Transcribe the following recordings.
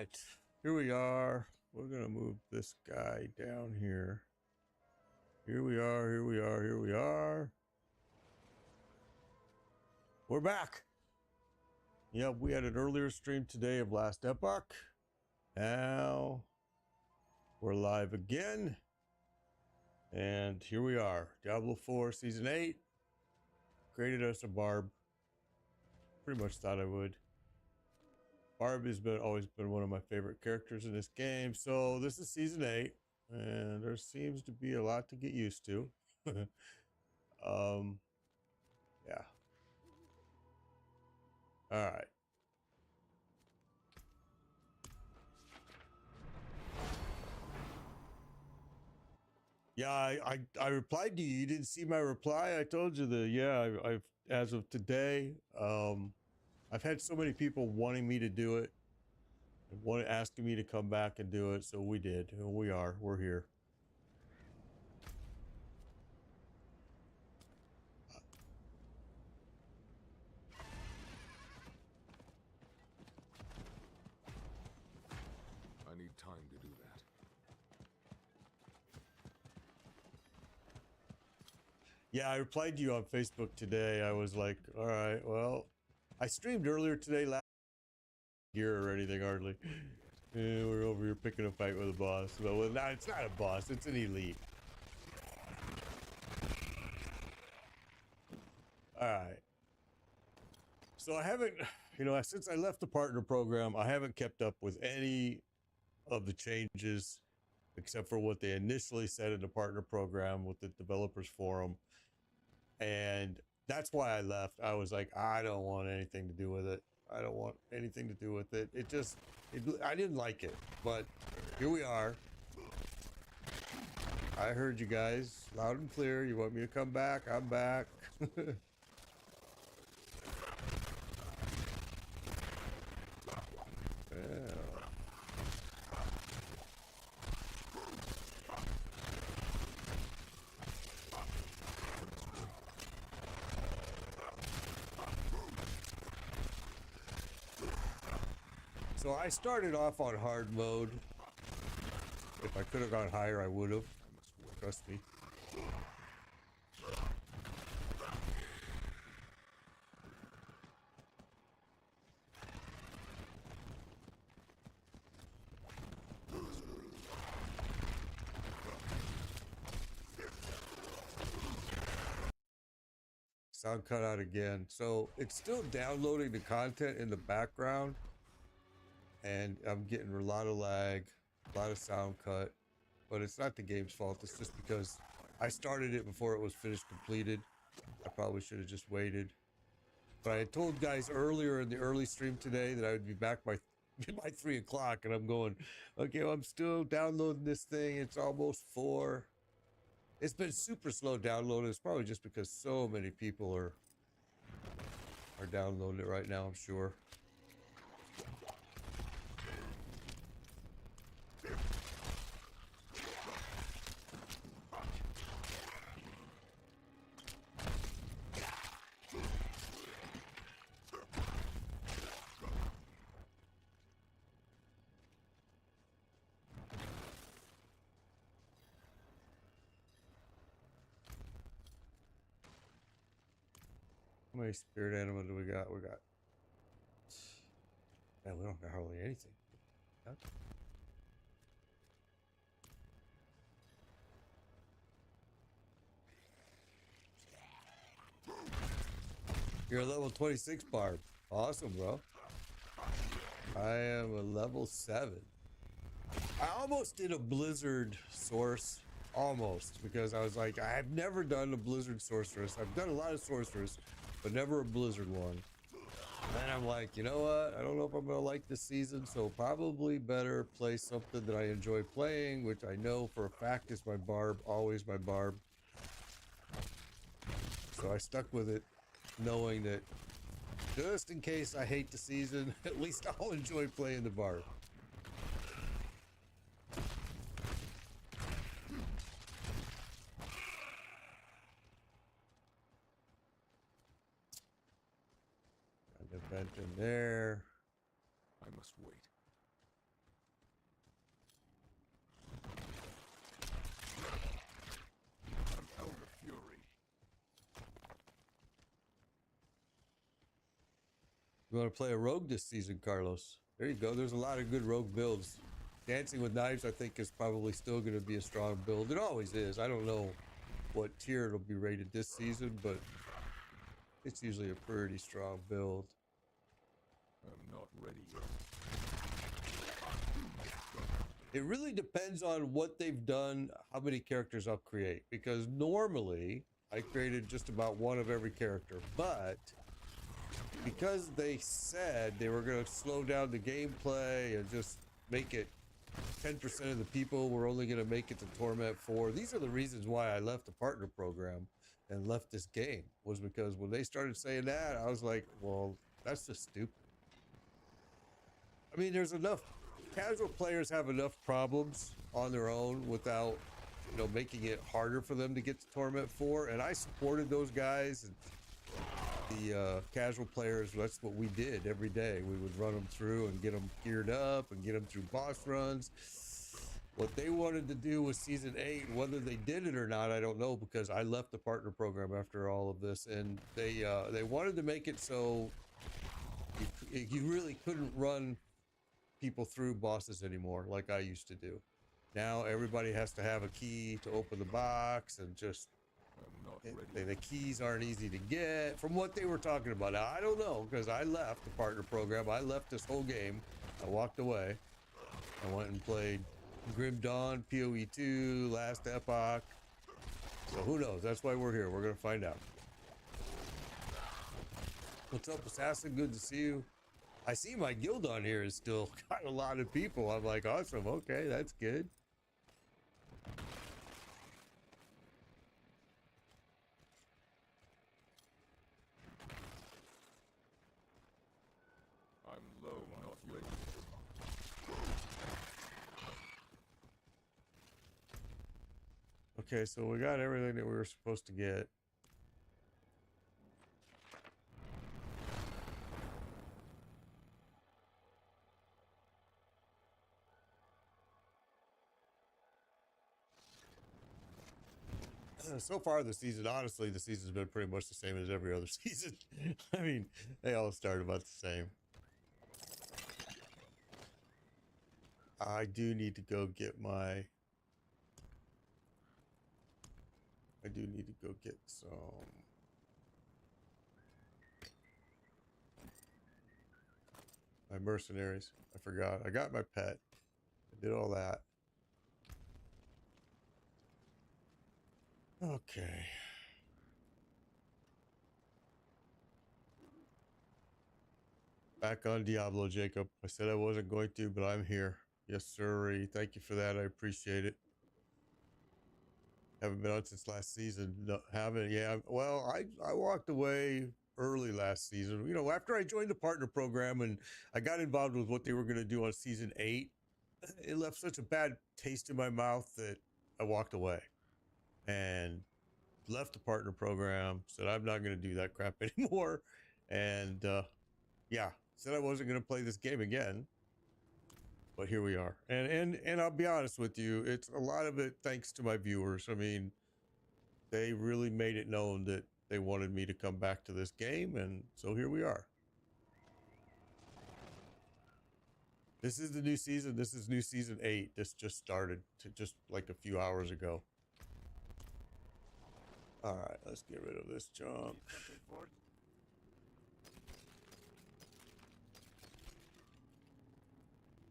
right, here we are. We're gonna move this guy down here. Here we are, here we are, here we are. We're back. Yep, we had an earlier stream today of Last Epoch. Now we're live again. And here we are. Diablo IV Season 8. Created us a Barb. Pretty much thought I would. Barb has always been one of my favorite characters in this game. So this is Season 8. And there seems to be a lot to get used to. Yeah. All right. Yeah, I replied to you. You didn't see my reply. I told you I've as of today, I've had so many people wanting me to do it, and asking me to come back and do it. So we did. And we're here. I need time to do that. Yeah, I replied to you on Facebook today. I was like, all right, well, I streamed earlier today, last gear or anything hardly. Yeah, we're over here picking a fight with a boss. Well, no, it's not a boss. It's an elite. All right. So I haven't, since I left the partner program, I haven't kept up with any of the changes except for what they initially said in the partner program with the developers forum. And that's why I left. I was like, I don't want anything to do with it. I don't want anything to do with it. I didn't like it, but here we are. I heard you guys loud and clear. You want me to come back? I'm back. Yeah. So I started off on hard mode. If I could have gone higher, I would have. Trust me. Sound cut out again. So it's still downloading the content in the background. And I'm getting a lot of lag, a lot of sound cut. But it's not the game's fault. It's just because I started it before it was finished completed. I probably should have just waited. But I had told guys earlier in the early stream today that I would be back by 3 o'clock. And I'm going, okay, well, I'm still downloading this thing. It's almost 4. It's been super slow downloading. It's probably just because so many people are downloading it right now, I'm sure. How many spirit animals do we got? Man, we don't got hardly anything. Huh? You're a level 26, Barb. Awesome, bro. I am a level 7. I almost did a Blizzard source. Almost. Because I was like, I've never done a Blizzard sorceress. I've done a lot of sorcerers, but never a Blizzard one. And I'm like, you know what? I don't know if I'm going to like this season, so probably better play something that I enjoy playing, which I know for a fact is my Barb, always my Barb. So I stuck with it, knowing that just in case I hate the season, at least I'll enjoy playing the Barb. Got an event in there. I must wait. You want to play a rogue this season, Carlos? There you go. There's a lot of good rogue builds. Dancing with Knives, I think, is probably still going to be a strong build. It always is. I don't know what tier it'll be rated this season, but it's usually a pretty strong build. I'm not ready yet. It really depends on what they've done, how many characters I'll create. Because normally, I created just about one of every character. But because they said they were going to slow down the gameplay and just make it 10% of the people were only going to make it to Torment 4. These are the reasons why I left the partner program and left this game, was because when they started saying that, I was like, well, that's just stupid. I mean, there's enough, casual players have enough problems on their own without, you know, making it harder for them to get to Torment 4. And I supported those guys. And the casual players, that's what we did every day. We would run them through and get them geared up and get them through boss runs. What they wanted to do with season 8, whether they did it or not, I don't know, because I left the partner program after all of this, and they wanted to make it so you really couldn't run people through bosses anymore like I used to do. Now everybody has to have a key to open the box, and just the keys aren't easy to get, from what they were talking about. Now, I don't know, because I left the partner program. I left this whole game. I walked away. I went and played Grim Dawn, PoE 2, Last Epoch. So who knows? That's why we're here. We're going to find out. What's up, Assassin? Good to see you. I see my guild on here is still got a lot of people. I'm like, awesome. Okay, that's good. I'm low, not ready. Okay, so we got everything that we were supposed to get. So far the season, honestly, the season's been pretty much the same as every other season. I mean, they all start about the same. I do need to go get my... I do need to go get some... my mercenaries. I forgot. I got my pet. I did all that. Okay. Back on Diablo, Jacob. I said I wasn't going to, but I'm here. Yes, sir. Thank you for that. I appreciate it. Haven't been on since last season. No, haven't. Yeah. Well, I walked away early last season. You know, after I joined the partner program and I got involved with what they were going to do on season 8, it left such a bad taste in my mouth that I walked away and left the partner program. Said I'm not going to do that crap anymore. And yeah, said I wasn't going to play this game again. But here we are. And I'll be honest with you, it's a lot of it thanks to my viewers. I mean, they really made it known that they wanted me to come back to this game, and so here we are. This is the new season. This is new season 8. This just started just like a few hours ago. All right, let's get rid of this junk.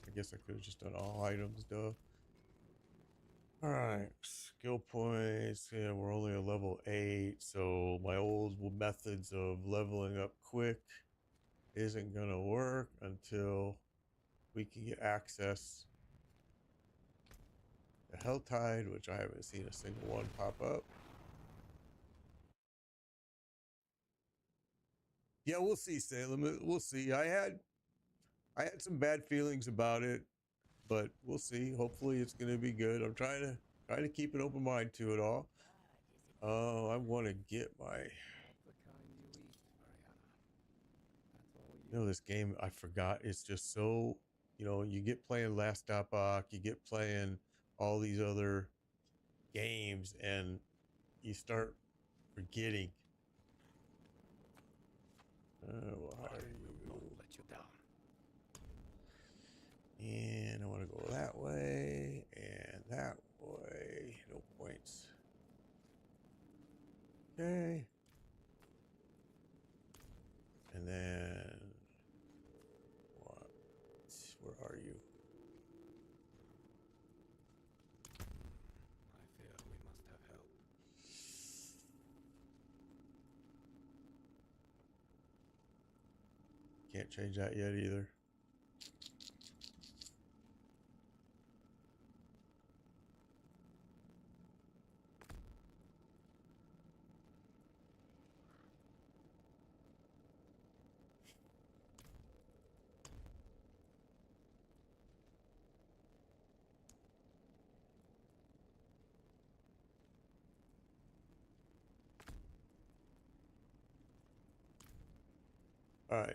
I guess I could have just done all items, though. All right, skill points. Yeah, we're only at level 8, so my old methods of leveling up quick isn't gonna work until we can get access to Helltide, which I haven't seen a single one pop up. Yeah, we'll see, Salem. We'll see. I had some bad feelings about it, but we'll see. Hopefully it's going to be good. I'm trying to keep an open mind to it all. Oh, I want to get my... You know, this game, I forgot. It's just so, you know, you get playing Last Epoch, you get playing all these other games, and you start forgetting. We'll hire you. Can't change that yet either. All right.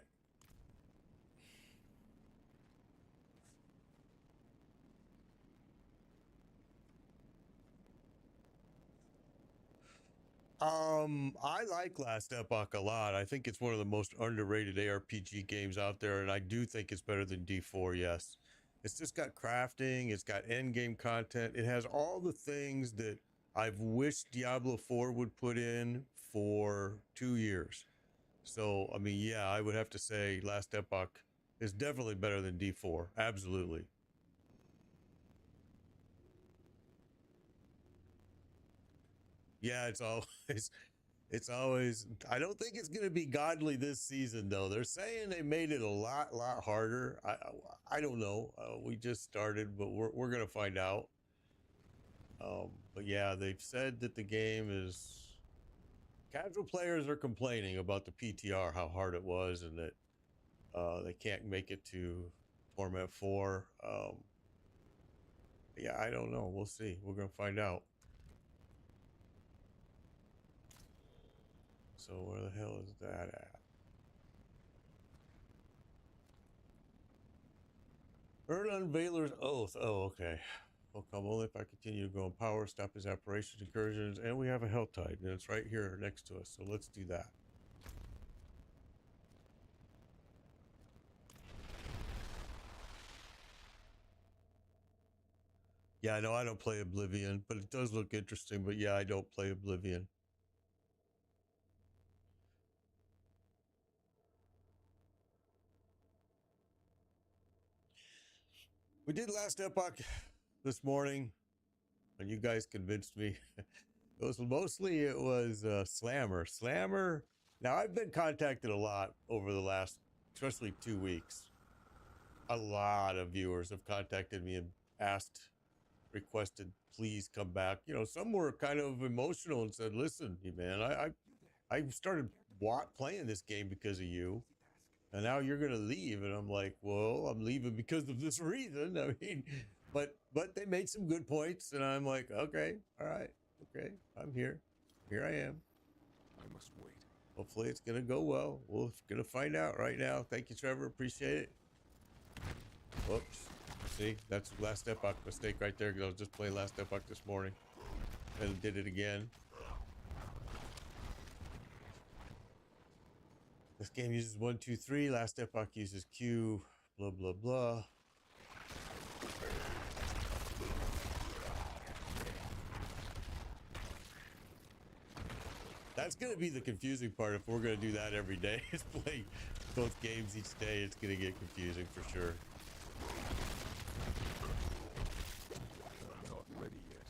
I like Last Epoch a lot. I think it's one of the most underrated ARPG games out there, and I do think it's better than D4, yes. It's just got crafting, it's got end game content, it has all the things that I've wished Diablo 4 would put in for 2 years. So, I mean, yeah, I would have to say Last Epoch is definitely better than D4. Absolutely. Yeah, it's always, I don't think it's going to be godly this season though. They're saying they made it a lot harder. I don't know. We just started, but we're going to find out. But yeah, they've said that the game is, casual players are complaining about the PTR, how hard it was, and that they can't make it to Torment 4. Yeah, I don't know. We'll see. We're going to find out. So where the hell is that at? Earn Unveiler's Oath. Oh, okay. Will come only if I continue to grow in power, stop his apparitions, incursions, and we have a Hell Tide, and it's right here next to us, so let's do that. Yeah, I know I don't play Oblivion, but it does look interesting, but yeah, I don't play Oblivion. We did Last Epoch this morning, and you guys convinced me. It was Slammer. Now, I've been contacted a lot over the last, especially 2 weeks. A lot of viewers have contacted me and requested, please come back. You know, some were kind of emotional and said, listen, man, I started playing this game because of you, and now you're going to leave. And I'm like, well, I'm leaving because of this reason. I mean, but they made some good points, and I'm like, okay, all right, okay, I'm here. Here I am. I must wait. Hopefully it's going to go well. We're going to find out right now. Thank you, Trevor. Appreciate it. Whoops. See, that's Last Epoch mistake right there, because I was just playing Last Epoch this morning and did it again. This game uses 1, 2, 3. Last Epoch uses Q. Blah, blah, blah. That's going to be the confusing part if we're going to do that every day. Is play both games each day. It's going to get confusing for sure. I'm not ready yet.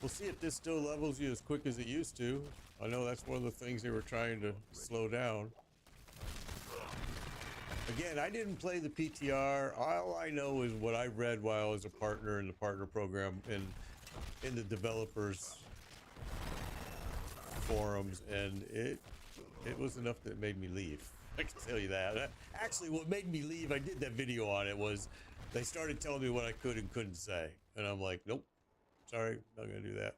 We'll see if this still levels you as quick as it used to. I know that's one of the things they were trying to slow down. Again, I didn't play the PTR. All I know is what I read while I was a partner in the partner program and in the developers forums, and it was enough that made me leave. I can tell you that. Actually, what made me leave, I did that video on it, was they started telling me what I could and couldn't say, and I'm like, nope, sorry, not gonna do that.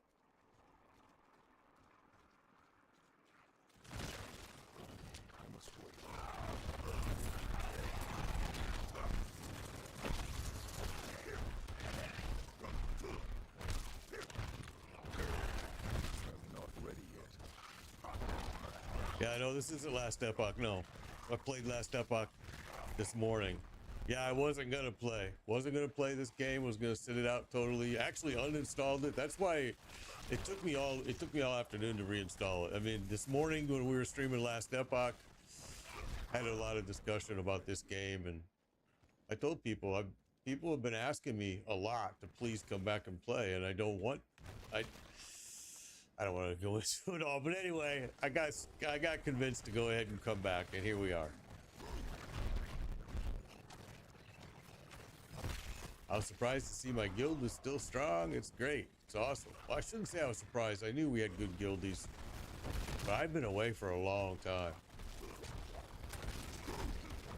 Yeah, I know this isn't Last Epoch. No, I played Last Epoch this morning. Yeah, I wasn't gonna play. Wasn't gonna play this game. Was gonna sit it out totally. Actually, uninstalled it. That's why it took me all afternoon to reinstall it. I mean, this morning when we were streaming Last Epoch, had a lot of discussion about this game, and I told people, people have been asking me a lot to please come back and play, and I don't want. I don't want to go into it all, but anyway, I got convinced to go ahead and come back, and here we are. I was surprised to see my guild was still strong. It's great. It's awesome. Well, I shouldn't say I was surprised. I knew we had good guildies, but I've been away for a long time.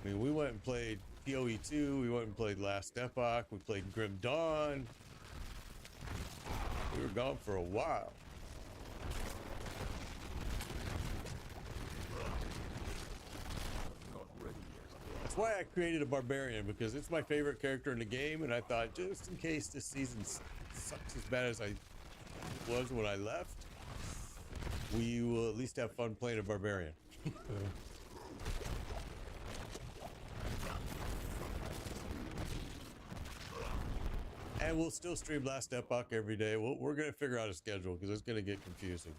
I mean, we went and played PoE 2. We went and played Last Epoch. We played Grim Dawn. We were gone for a while. Not ready yet. That's why I created a barbarian, because it's my favorite character in the game, and I thought just in case this season sucks as bad as I was when I left, we will at least have fun playing a barbarian. And we'll still stream Last Epoch every day. We're going to figure out a schedule because it's going to get confusing.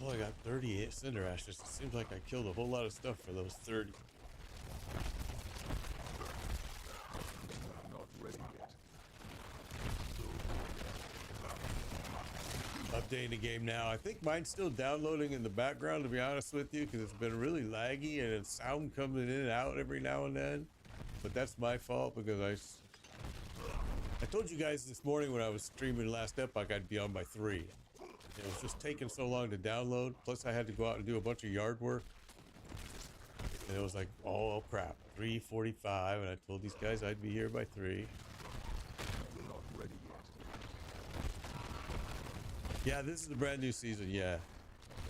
Well, I got 38 cinder ashes. It seems like I killed a whole lot of stuff for those 30. Not ready yet. Updating the game now. I think mine's still downloading in the background, to be honest with you, because it's been really laggy and it's sound coming in and out every now and then. But that's my fault, because I told you guys this morning when I was streaming Last Epoch I'd be on by 3. It was just taking so long to download. Plus I had to go out and do a bunch of yard work. And it was like, oh crap, 3:45, and I told these guys I'd be here by 3. Not ready yet. Yeah, this is the brand new season, yeah.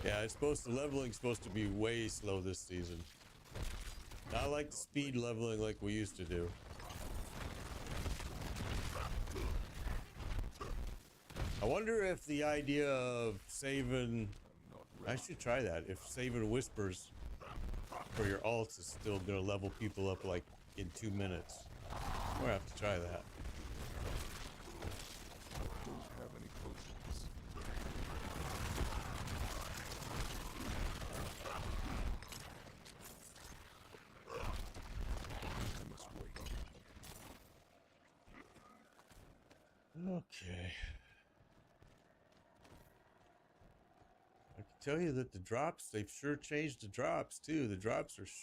Yeah, the leveling's supposed to be way slow this season. Not like the speed leveling like we used to do. I wonder if the idea of saving... I should try that. If saving whispers for your alts is still gonna level people up like in 2 minutes. I'm gonna have to try that. Don't have any potions. I must wait. Okay. I can tell you that the drops, they've sure changed the drops too. The drops are sure